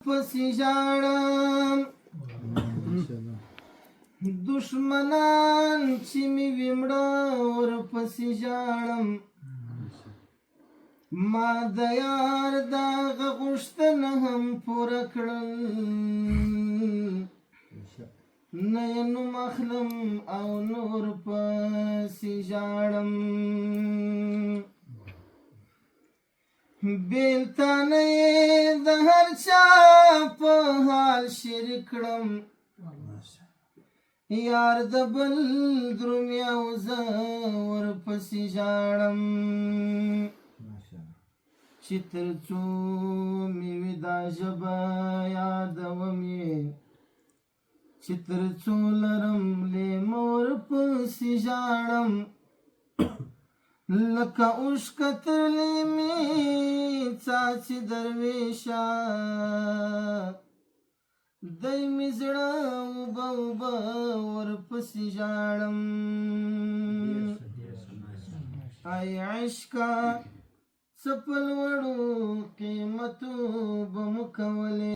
ورپسې ژاړم دشمنان چې مې ومړه ورپسې ژاړم ما د یار دغه غوښتنه هم پوره کړل نه یې نوم اخلم او نور پسې ژاړم بېلتانه یې د هر چا په حال شریک کړم یار د بل درومي او زه ورپسې ژاړم چې تر څو مې وي دا ژبه یادوم یې چې تر څو لرم لیمه ورپسې ژاړم لکه اوښکه تر لیمې څاڅي درویشه دی مې زړه اوبه اوبه ورپسې ژاړم ای عشقه څه په لوړو قیمتو به مو کولې